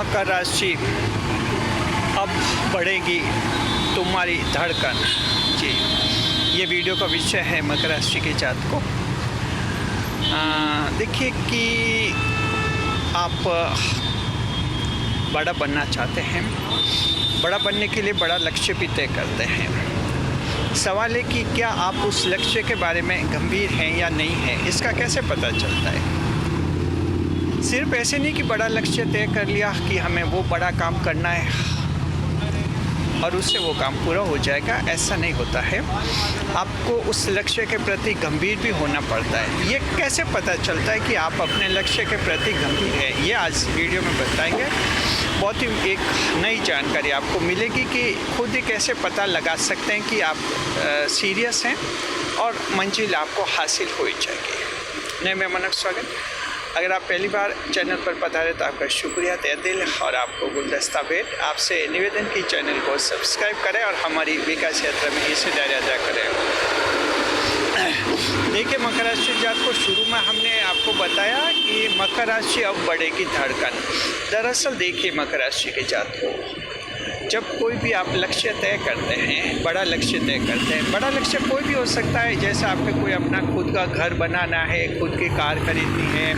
मकर राशि, अब बढ़ेगी तुम्हारी धड़कन। जी, ये वीडियो का विषय है मकर राशि के जातकों। देखिए कि आप बड़ा बनना चाहते हैं, बड़ा बनने के लिए बड़ा लक्ष्य भी तय करते हैं। सवाल है कि क्या आप उस लक्ष्य के बारे में गंभीर हैं या नहीं हैं, इसका कैसे पता चलता है। सिर्फ ऐसे नहीं कि बड़ा लक्ष्य तय कर लिया कि हमें वो बड़ा काम करना है और उससे वो काम पूरा हो जाएगा, ऐसा नहीं होता है। आपको उस लक्ष्य के प्रति गंभीर भी होना पड़ता है। ये कैसे पता चलता है कि आप अपने लक्ष्य के प्रति गंभीर हैं, ये आज वीडियो में बताएंगे। बहुत ही एक नई जानकारी आपको मिलेगी कि खुद ही कैसे पता लगा सकते हैं कि आप सीरियस हैं और मंजिल आपको हासिल हो ही जाएगी। नए मेहमानों का स्वागत। अगर आप पहली बार चैनल पर पधारे तो आपका शुक्रिया तहे दिल और आपको गुलदस्ता भेंट। आपसे निवेदन की चैनल को सब्सक्राइब करें और हमारी विकास यात्रा में हिस्सेदारी अदा करें। देखिए, मकर राशि जात को शुरू में हमने आपको बताया कि मकर राशि अब बढ़ेगी धड़कन। दरअसल देखिए मकर राशि के जात को, जब कोई भी आप लक्ष्य तय करते हैं, बड़ा लक्ष्य तय करते हैं, बड़ा लक्ष्य कोई भी हो सकता है। जैसे आपको कोई अपना खुद का घर बनाना है, खुद की कार खरीदनी है,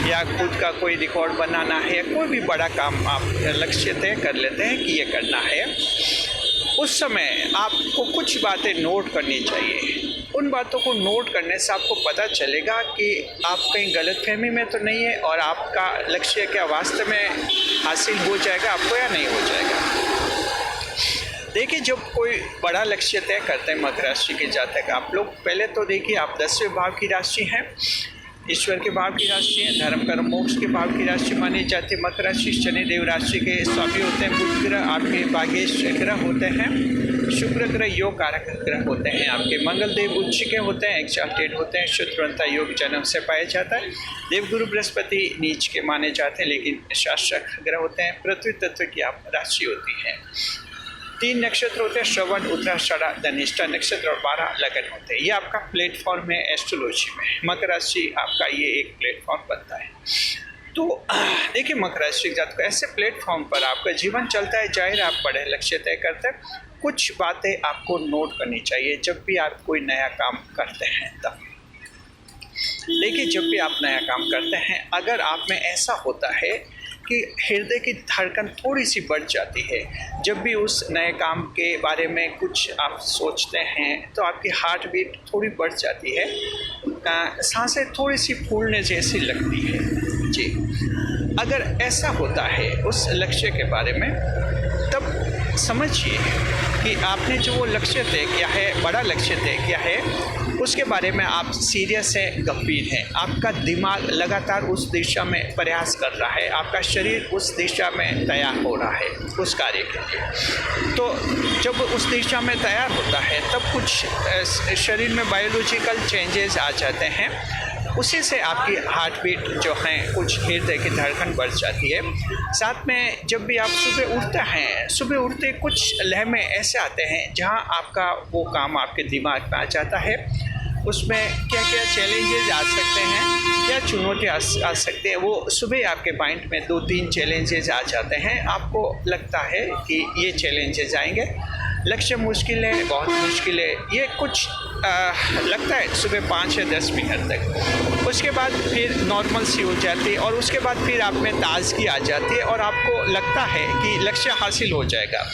या खुद का कोई रिकॉर्ड बनाना है, कोई भी बड़ा काम आप लक्ष्य तय कर लेते हैं कि ये करना है। उस समय आपको कुछ बातें नोट करनी चाहिए। उन बातों को नोट करने से आपको पता चलेगा कि आप कहीं गलतफहमी में तो नहीं है और आपका लक्ष्य क्या वास्तव में हासिल हो जाएगा आपको या नहीं हो जाएगा। देखिए, जब कोई बड़ा लक्ष्य तय करते हैं मकर राशि के जातक आप लोग, पहले तो देखिए आप 10वें भाव की राशि हैं, ईश्वर के भाव की राशि है, धर्म कर्म मोक्ष के भाव की राशि मानी जाती है। मकर राशि शनिदेव राशि के स्वामी होते हैं। बुध ग्रह आपके भाग्येश ग्रह होते हैं। शुक्र ग्रह योग कारक ग्रह होते हैं। आपके मंगल देव उच्च के होते हैं, एक्साल्टेड होते हैं। शुत्रवंता योग जन्म से पाया जाता है। देवगुरु बृहस्पति नीच के माने जाते हैं लेकिन शासक ग्रह होते हैं। पृथ्वी तत्व की आप राशि होती है। 3 नक्षत्र होते हैं, श्रवण, उत्तराषाढ़, धनिष्ठा नक्षत्र और 12 लगन होते हैं। ये आपका प्लेटफॉर्म है एस्ट्रोलॉजी में। मकर राशि आपका ये एक प्लेटफॉर्म बनता है। तो देखिए मकर राशि जात को ऐसे प्लेटफॉर्म पर आपका जीवन चलता है। जाहिर आप बड़े लक्ष्य तय करते हैं। कुछ बातें आपको नोट करनी चाहिए जब भी आप कोई नया काम करते हैं। तब देखिए, जब भी आप नया काम करते हैं, अगर आप में ऐसा होता है कि हृदय की धड़कन थोड़ी सी बढ़ जाती है, जब भी उस नए काम के बारे में कुछ आप सोचते हैं तो आपकी हार्ट बीट थोड़ी बढ़ जाती है, सांसें थोड़ी सी फूलने जैसी लगती है। जी, अगर ऐसा होता है उस लक्ष्य के बारे में, तब समझिए कि आपने जो वो लक्ष्य तय किया है, बड़ा लक्ष्य तय किया है, उसके बारे में आप सीरियस हैं, गंभीर हैं। आपका दिमाग लगातार उस दिशा में प्रयास कर रहा है, आपका शरीर उस दिशा में तैयार हो रहा है उस कार्य के लिए। तो जब उस दिशा में तैयार होता है तब कुछ शरीर में बायोलॉजिकल चेंजेस आ जाते हैं। उसी से आपकी हार्ट बीट जो है, कुछ हृदय की धड़कन बढ़ जाती है। साथ में जब भी आप सुबह उठते हैं, सुबह उठते कुछ लम्हे ऐसे आते हैं जहां आपका वो काम आपके दिमाग में आ जाता है। उसमें क्या क्या चैलेंजेस आ सकते हैं, क्या चुनौतियाँ आ सकते हैं, वो सुबह आपके माइंड में 2-3 चैलेंजेस आ जाते हैं। आपको लगता है कि ये चैलेंजेस आएंगे, लक्ष्य मुश्किल है, बहुत मुश्किल है, ये कुछ लगता है सुबह 5 या 10 मिनट तक। उसके बाद फिर नॉर्मल सी हो जाती है और उसके बाद फिर आप में ताज़गी आ जाती है और आपको लगता है कि लक्ष्य हासिल हो जाएगा।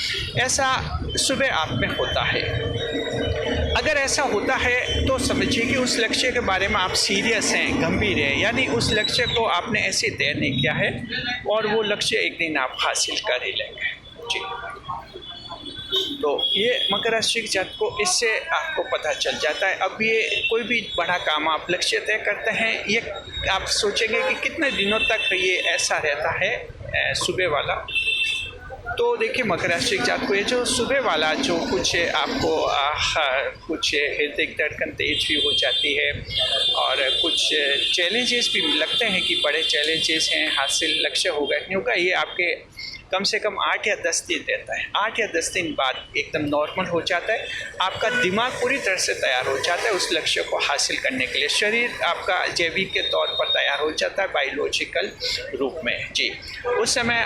ऐसा सुबह आप में होता है। अगर ऐसा होता है तो समझिए कि उस लक्ष्य के बारे में आप सीरियस हैं, गंभीर हैं, यानी उस लक्ष्य को आपने ऐसे तय नहीं किया है और वो लक्ष्य एक दिन आप हासिल कर ही लेंगे। जी, तो ये मकर राशि के जात को इससे आपको पता चल जाता है। अब ये कोई भी बड़ा काम आप लक्ष्य तय करते हैं, ये आप सोचेंगे कि कितने दिनों तक ये ऐसा रहता है सुबह वाला। तो देखिए मकर राशि के जात को ये जो सुबह वाला जो कुछ आपको कुछ हृदय धड़कन तेज भी हो जाती है और कुछ चैलेंजेस भी लगते हैं कि बड़े चैलेंजेस हैं, हासिल लक्ष्य होगा नहीं होगा, ये आपके कम से कम 8 या 10 दिन रहता है। 8 या 10 दिन बाद एकदम नॉर्मल हो जाता है। आपका दिमाग पूरी तरह से तैयार हो जाता है उस लक्ष्य को हासिल करने के लिए। शरीर आपका जैविक के तौर पर तैयार हो जाता है बायोलॉजिकल रूप में। जी, उस समय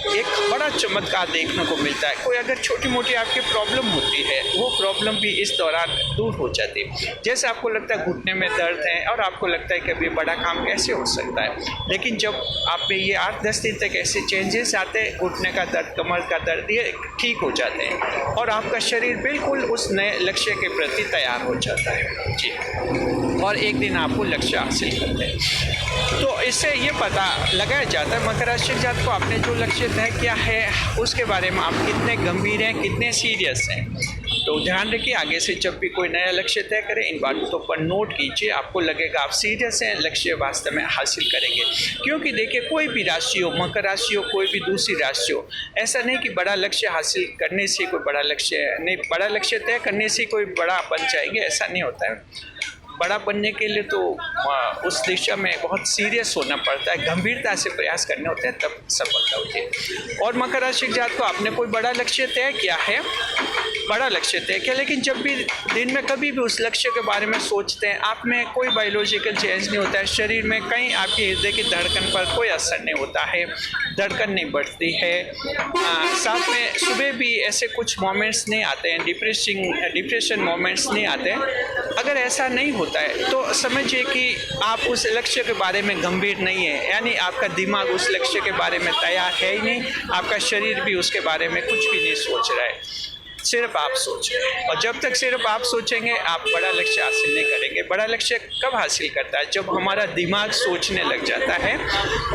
एक बड़ा चमत्कार देखने को मिलता है। कोई अगर छोटी मोटी आपकी प्रॉब्लम होती है, वो प्रॉब्लम भी इस दौरान दूर हो जाती है। जैसे आपको लगता है घुटने में दर्द है और आपको लगता है कि अभी बड़ा काम कैसे हो सकता है, लेकिन जब आप में ये 8-10 दिन तक ऐसे चेंजेस आते हैं, घुटने का दर्द, कमर का दर्द, ये ठीक हो जाते हैं और आपका शरीर बिल्कुल उस नए लक्ष्य के प्रति तैयार हो जाता है जी। और एक दिन आपको लक्ष्य हासिल करते हैं। तो इससे ये पता लगाया जाता है मकर राशि के जातक को आपने जो लक्ष्य तय किया है उसके बारे में आप कितने गंभीर हैं, कितने सीरियस हैं। तो ध्यान रखिए, आगे से जब भी कोई नया लक्ष्य तय करें इन बातों पर नोट कीजिए। आपको लगेगा आप सीरियस हैं, लक्ष्य वास्तव में हासिल करेंगे। क्योंकि देखिए, कोई भी राशि हो, मकर राशि हो, कोई भी दूसरी राशि हो, ऐसा नहीं कि बड़ा लक्ष्य हासिल करने से कोई बड़ा लक्ष्य नहीं, बड़ा लक्ष्य तय करने से कोई बड़ा बन जाएंगे, ऐसा नहीं होता है। बड़ा बनने के लिए तो उस दिशा में बहुत सीरियस होना पड़ता है, गंभीरता से प्रयास करने होते हैं, तब सफलता होती है। और मकर राशि के जातक को आपने कोई बड़ा लक्ष्य तय किया है, बड़ा लक्ष्य तय किया, लेकिन जब भी दिन में कभी भी उस लक्ष्य के बारे में सोचते हैं, आप में कोई बायोलॉजिकल चेंज नहीं होता है, शरीर में कहीं आपके हृदय की धड़कन पर कोई असर नहीं होता है, धड़कन नहीं बढ़ती है। साथ में सुबह भी ऐसे कुछ मोमेंट्स नहीं आते हैं, डिप्रेशन मोमेंट्स नहीं आते हैं। अगर ऐसा नहीं होता है तो समझिए कि आप उस लक्ष्य के बारे में गंभीर नहीं है, यानी आपका दिमाग उस लक्ष्य के बारे में तैयार है ही नहीं, आपका शरीर भी उसके बारे में कुछ भी नहीं सोच रहा है, सिर्फ आप सोच रहे हैं। और जब तक सिर्फ आप सोचेंगे, आप बड़ा लक्ष्य हासिल नहीं करेंगे। बड़ा लक्ष्य कब हासिल करता है? जब हमारा दिमाग सोचने लग जाता है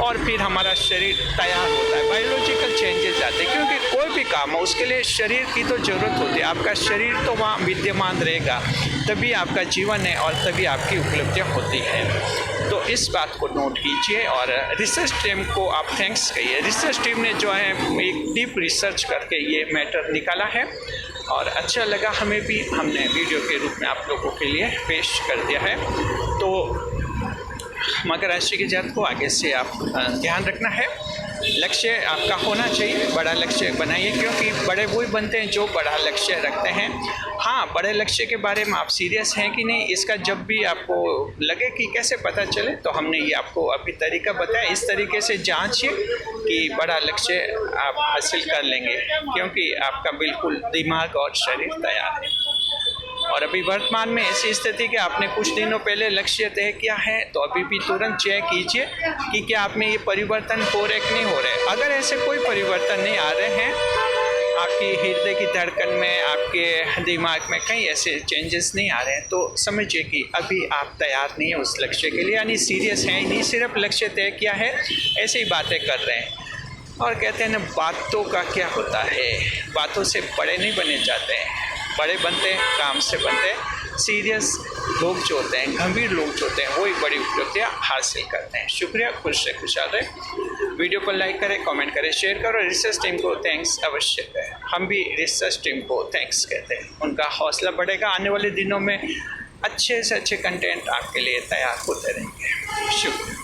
और फिर हमारा शरीर तैयार होता है, बायोलॉजिकल चेंजेस आते हैं। क्योंकि कोई भी काम हो उसके लिए शरीर की तो ज़रूरत होती है, आपका शरीर तो वहाँ विद्यमान रहेगा, तभी आपका जीवन है और तभी आपकी उपलब्धियाँ होती हैं। तो इस बात को नोट कीजिए और रिसर्च टीम को आप थैंक्स कहिए। रिसर्च टीम ने जो है एक डीप रिसर्च करके ये मैटर निकाला है और अच्छा लगा हमें भी, हमने वीडियो के रूप में आप लोगों के लिए पेश कर दिया है। तो मकर राशि के जातक को आगे से आप ध्यान रखना है, लक्ष्य आपका होना चाहिए, बड़ा लक्ष्य बनाइए, क्योंकि बड़े वही बनते हैं जो बड़ा लक्ष्य रखते हैं। हाँ, बड़े लक्ष्य के बारे में आप सीरियस हैं कि नहीं, इसका जब भी आपको लगे कि कैसे पता चले, तो हमने ये आपको अभी तरीका बताया। इस तरीके से जांचिए कि बड़ा लक्ष्य आप हासिल कर लेंगे, क्योंकि आपका बिल्कुल दिमाग और शरीर तैयार है। और अभी वर्तमान में ऐसी स्थिति कि आपने कुछ दिनों पहले लक्ष्य तय किया है, तो अभी भी तुरंत चेक कीजिए कि क्या आप में ये परिवर्तन हो रहे कि नहीं हो रहे। अगर ऐसे कोई परिवर्तन नहीं आ रहे हैं, आपकी हृदय की धड़कन में, आपके दिमाग में कहीं ऐसे चेंजेस नहीं आ रहे हैं, तो समझिए कि अभी आप तैयार नहीं है उस लक्ष्य के लिए, यानी सीरियस हैं ही नहीं, सिर्फ लक्ष्य तय किया है, ऐसे ही बातें कर रहे हैं। और कहते हैं ना, बातों का क्या होता है, बातों से बड़े नहीं बने जाते हैं, बड़े बनते हैं काम से बनते हैं। सीरियस लोग जो होते हैं, गंभीर लोग जो होते हैं, वही बड़ी उपलब्धियाँ हासिल करते हैं। शुक्रिया, खुश रहे, खुशहाल रहे। वीडियो को लाइक करें, कमेंट करें, शेयर करो। रिसर्च टीम को थैंक्स अवश्य करें, हम भी रिसर्च टीम को थैंक्स कहते हैं। उनका हौसला बढ़ेगा, आने वाले दिनों में अच्छे से अच्छे कंटेंट आपके लिए तैयार होते रहेंगे। शुक्रिया।